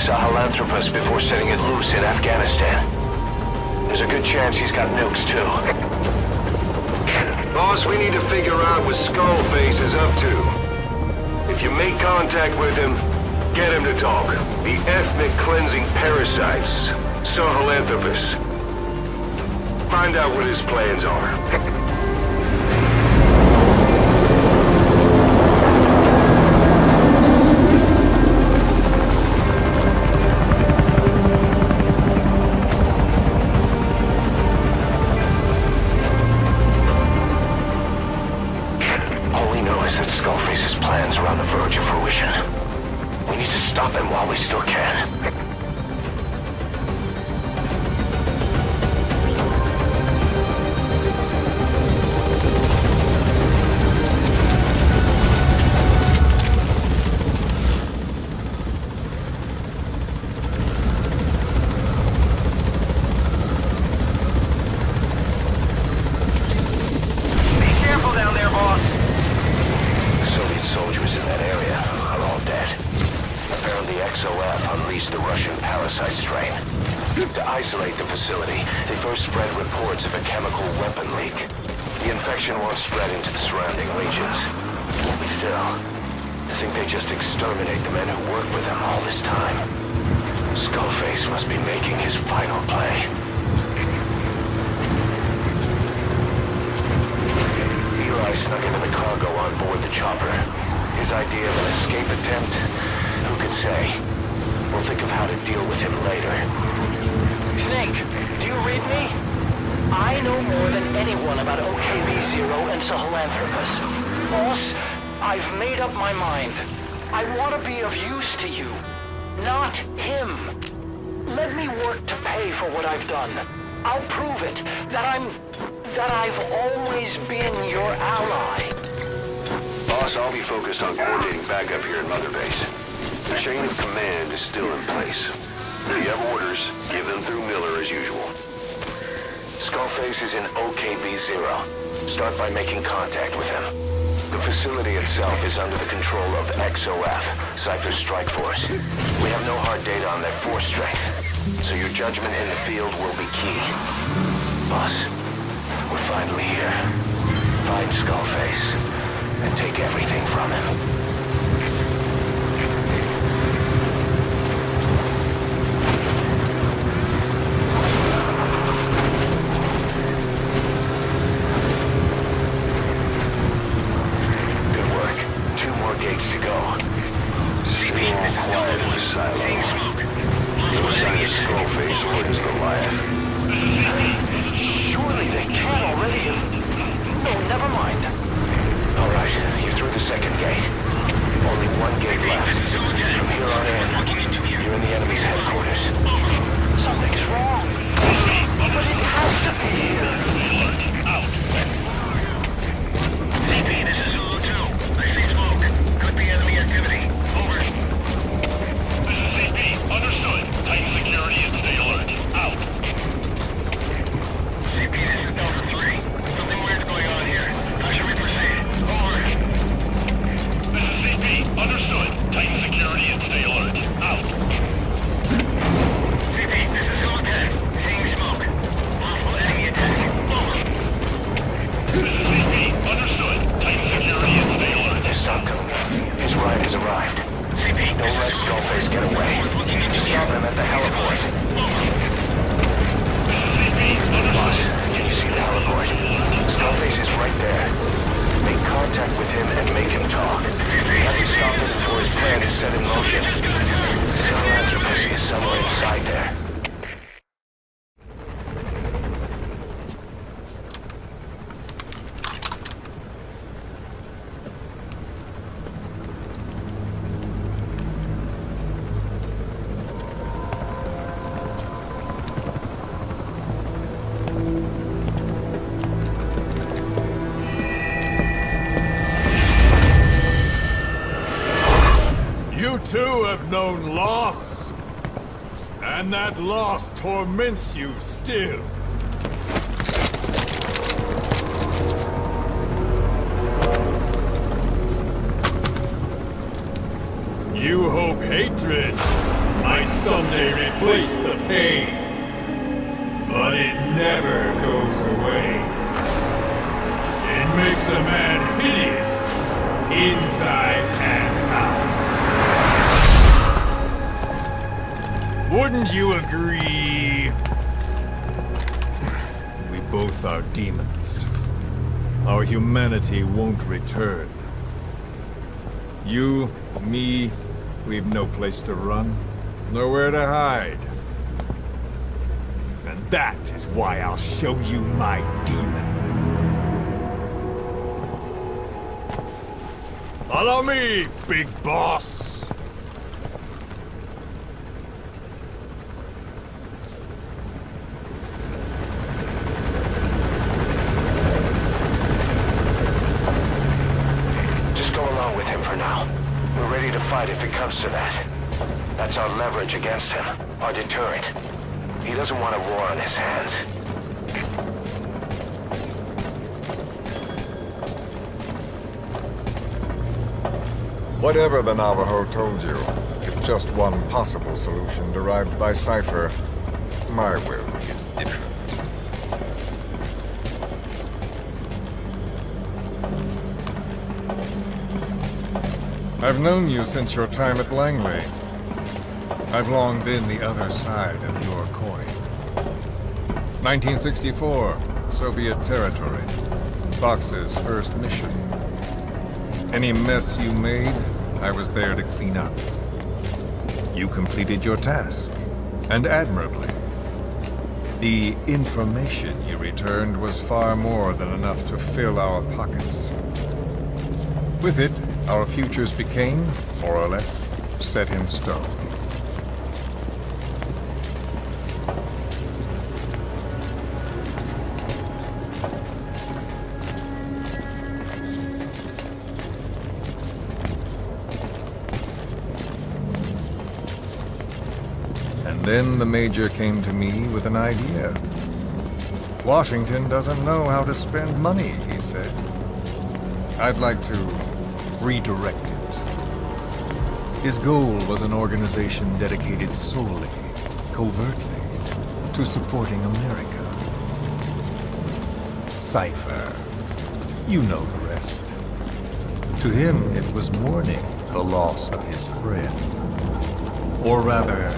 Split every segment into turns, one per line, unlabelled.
Sahelanthropus before setting it loose in Afghanistan. There's a good chance he's got nukes, too. Boss, we need to figure out what Skullface is up to. If you make contact with him, get him to talk. The ethnic cleansing parasites, Sahelanthropus. Find out what his plans are. Skullface's plans are on the verge of fruition. We need to stop him while we still can. The Russian parasite strain. To isolate the facility, they first spread reports of a chemical weapon leak. The infection won't spread into the surrounding regions. But still, I think they just exterminate the men who worked with them all this time. Skullface must be making his final play. Eli snuck into the cargo on board the chopper. His idea of an escape attempt? Who could say? We'll think of how to deal with him later.
Snake, do you read me? I know more than anyone about OKB-0 and Sahelanthropus. Boss, I've made up my mind. I want to be of use to you, not him. Let me work to pay for what I've done. I'll prove it, that I've always been your ally.
Boss, I'll be focused on coordinating backup here in Mother Base. The chain of command is still in place. If you have orders, give them through Miller as usual.
Skullface is in OKB-0. Start by making contact with him. The facility itself is under the control of XOF, Cypher's Strike Force. We have no hard data on their force strength, so your judgment in the field will be key. Boss, we're finally here. Find Skullface, and take everything from him. Gates to go. Still quiet in the silo. No sign of Skullface or his Goliath.
Surely they can't already have... No, never mind.
Alright, you're through the second gate. Only one gate left. From here on in, you're in the enemy's headquarters.
Something's wrong. But it has to be.
Out. CP, this is Zulu 2. I see smoke. Could be enemy activity. Over. This is CP. Understood. Tighten security and stay alert. Out. CP, this is Delta 3. Something weird's going on here. How should we proceed? Over. This is CP. Understood. Tighten security and stay alert. Out. CP, this is Zulu 10. Seeing smoke. Possible enemy attack. Over. This is CP. Understood. Tighten security and stay alert.
Stop coming up. His ride has arrived.
CP,
Don't let Skullface get away. Stop him at the heliport. Boss, can you see the heliport? Skullface is right there. Make contact with him and make him talk. You have to stop him before his plan is set in motion. Sahelanthropus is somewhere inside there.
You too have known loss, and that loss torments you still. You hope hatred might might someday replace the pain, but it never goes away. It makes a man hideous, inside and out. Wouldn't you agree? We both are demons. Our humanity won't return. You, me, we've no place to run, nowhere to hide. And that is why I'll show you my demon. Follow me, big boss!
If it comes to that. That's our leverage against him, our deterrent. He doesn't want a war on his hands.
Whatever the Navajo told you, it's just one possible solution derived by Cypher. My will is different. I've known you since your time at Langley. I've long been the other side of your coin. 1964, Soviet territory. Fox's first mission. Any mess you made, I was there to clean up. You completed your task, and admirably. The information you returned was far more than enough to fill our pockets. With it, our futures became, more or less, set in stone. And then the Major came to me with an idea. Washington doesn't know how to spend money, he said. I'd like to redirect it. His goal was an organization dedicated solely, covertly, to supporting America. Cypher. You know the rest. To him, it was mourning the loss of his friend. Or rather,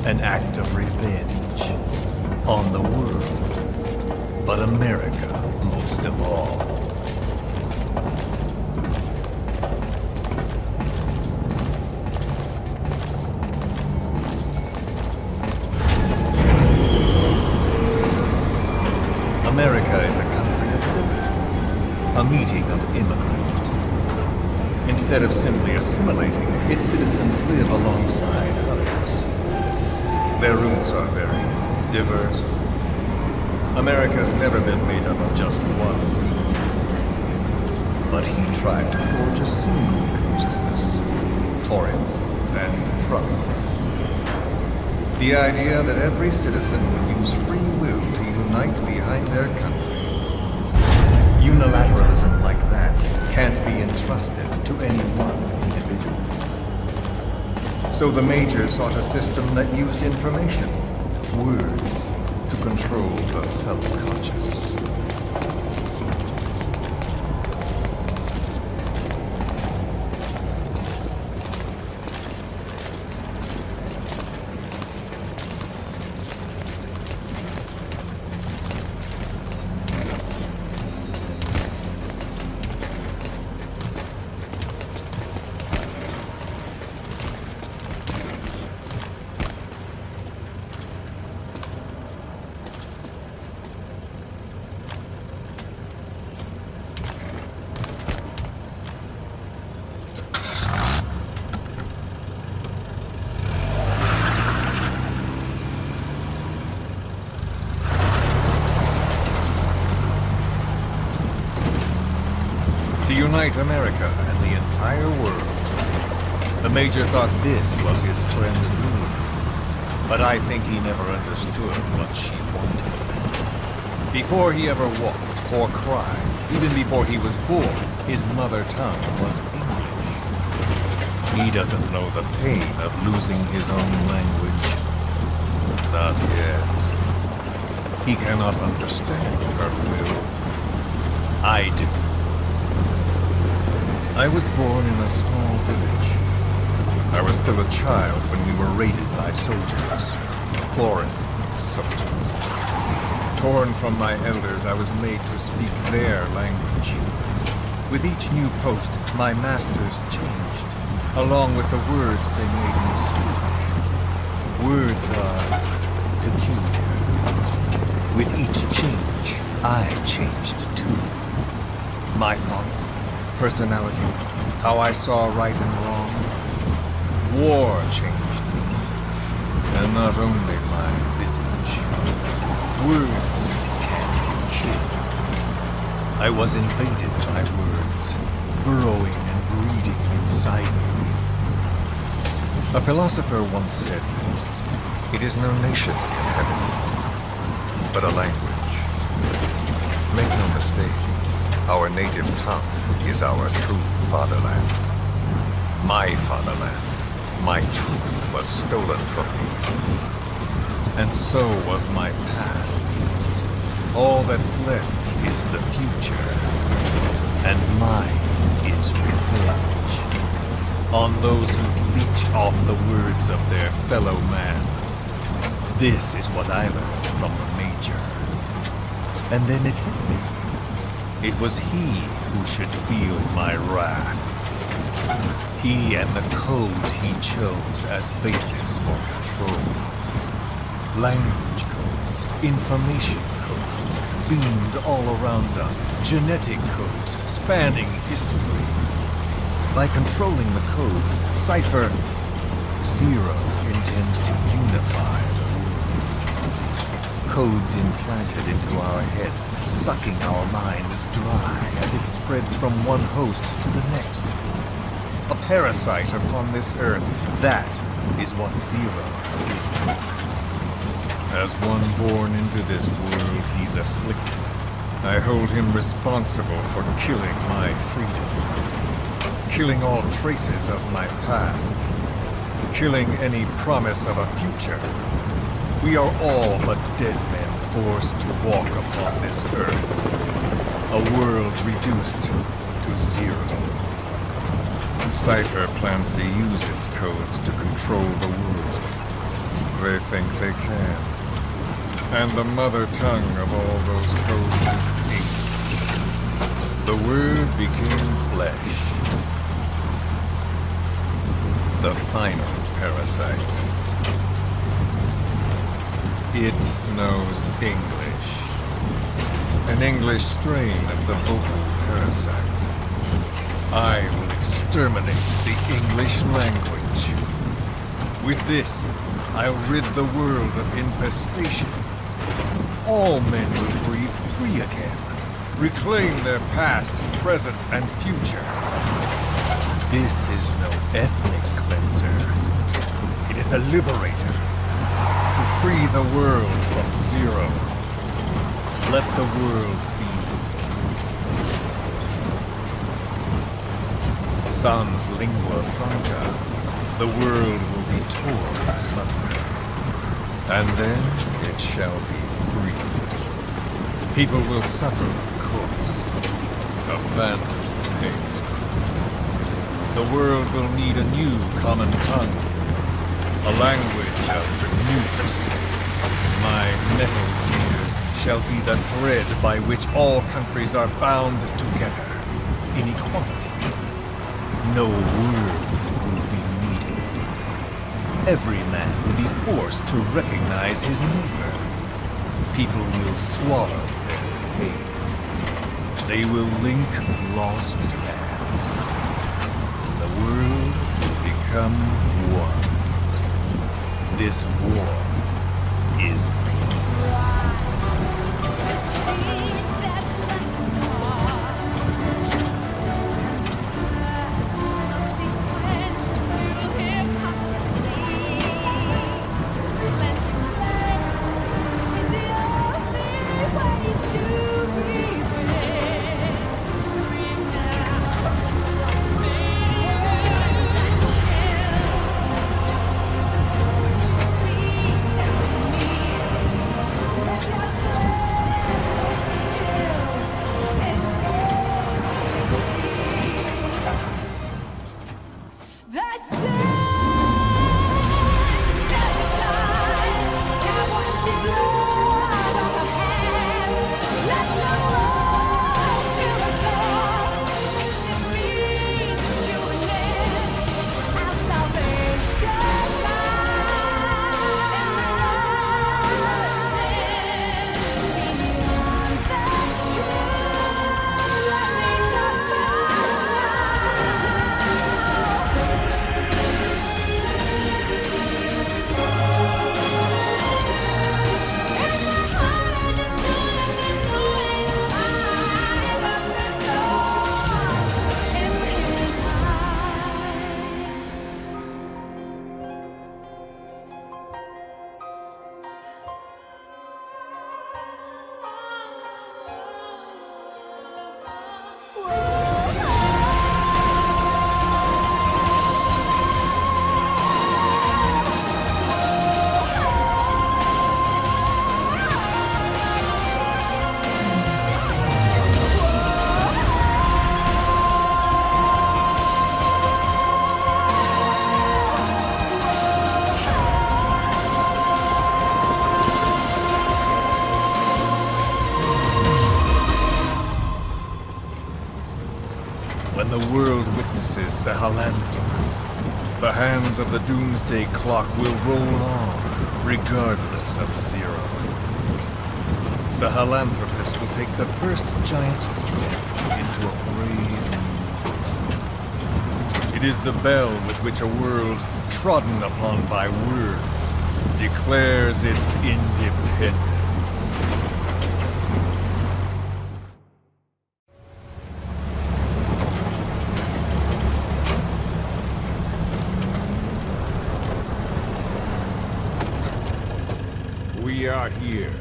an act of revenge on the world, but America most of all. America is a country of liberty, a meeting of immigrants. Instead of simply assimilating, its citizens live alongside others. Their roots are very diverse. America's never been made up of just one group. But he tried to forge a single consciousness for it and from it. The idea that every citizen would use free will to unite behind their country. Unilateralism like that can't be entrusted to any one individual. So the Major sought a system that used information, words, to control the subconscious. To unite America and the entire world. The Major thought this was his friend's ruin. But I think he never understood what she wanted. Before he ever walked or cried, even before he was born, his mother tongue was English. He doesn't know the pain of losing his own language. Not yet. He cannot understand her will. I do. I was born in a small village. I was still a child when we were raided by soldiers. Foreign soldiers. Torn from my elders, I was made to speak their language. With each new post, my masters changed, along with the words they made me speak. Words are peculiar. With each change, I changed too. My thoughts, personality, how I saw right and wrong. War changed me, and not only my visage. Words can kill. I was invaded by words, burrowing and breeding inside me. A philosopher once said, "It is no nation in heaven, but a language." Make no mistake, our native tongue is our true fatherland. My fatherland, my truth was stolen from me. And so was my past. All that's left is the future. And mine is revenge. On those who leech off the words of their fellow man. This is what I learned from the Major. And then it hit me. It was he who should feel my wrath. He and the code he chose as basis for control. Language codes, information codes, beamed all around us, genetic codes spanning history. By controlling the codes, Cypher Zero intends to unify the world. Codes implanted into our heads, sucking our minds dry as it spreads from one host to the next. A parasite upon this earth, that is what Zero is. As one born into this world, he's afflicted. I hold him responsible for killing my freedom. Killing all traces of my past. Killing any promise of a future. We are all but dead men forced to walk upon this earth. A world reduced to zero. Cypher plans to use its codes to control the world. They think they can. And the mother tongue of all those codes is ink. The word became flesh. The final parasite. It knows English. An English strain of the vocal parasite. I will exterminate the English language. With this, I'll rid the world of infestation. All men will breathe free again, reclaim their past, present, and future. This is no ethnic cleanser. It is a liberator. To free the world from zero. Let the world be. Sans lingua franca, the world will be torn asunder. And then it shall be free. People will suffer, of course. A phantom pain. The world will need a new common tongue. A language of newness. My metal gears shall be the thread by which all countries are bound together in equality. No words will be needed. Every man will be forced to recognize his neighbor. People will swallow their pain. They will link lost hands. The world will become one. This war is peace. When the world witnesses Sahelanthropus, the hands of the doomsday clock will roll on, regardless of Zero. Sahelanthropus will take the first giant step into a brave new. It is the bell with which a world trodden upon by words declares its independence.
We are here.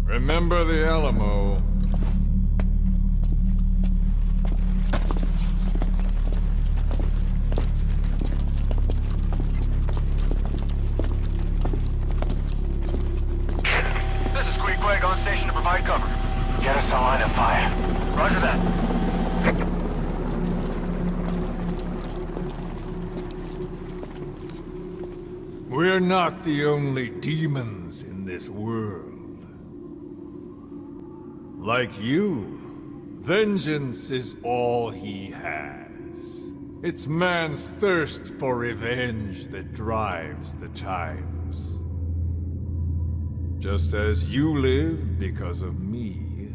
Remember the Alamo.
This is Queequeg on station to provide cover.
Get us a line of fire.
Roger that.
We're not the only demons in this world. Like you, vengeance is all he has. It's man's thirst for revenge that drives the times. Just as you live because of me,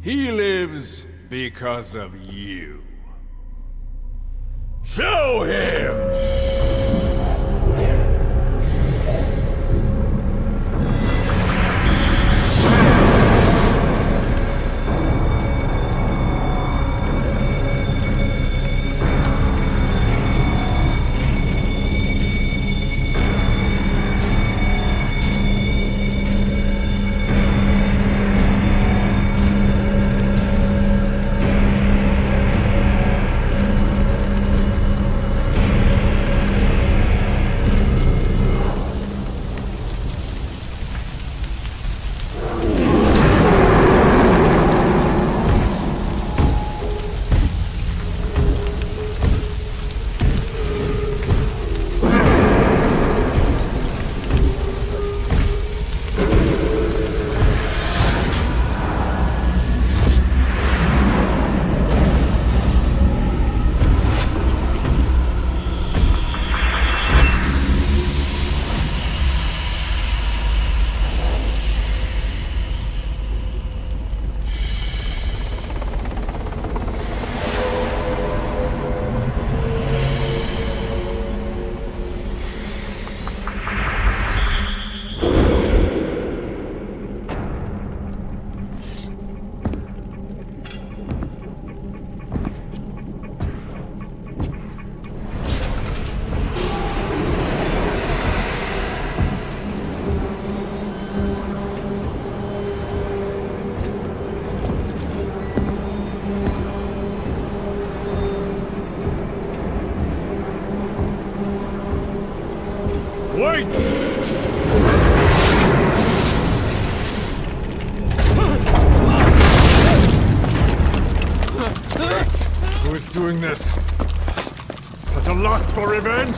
he lives because of you. Show him! Wait! Who is doing this? Such a lust for revenge?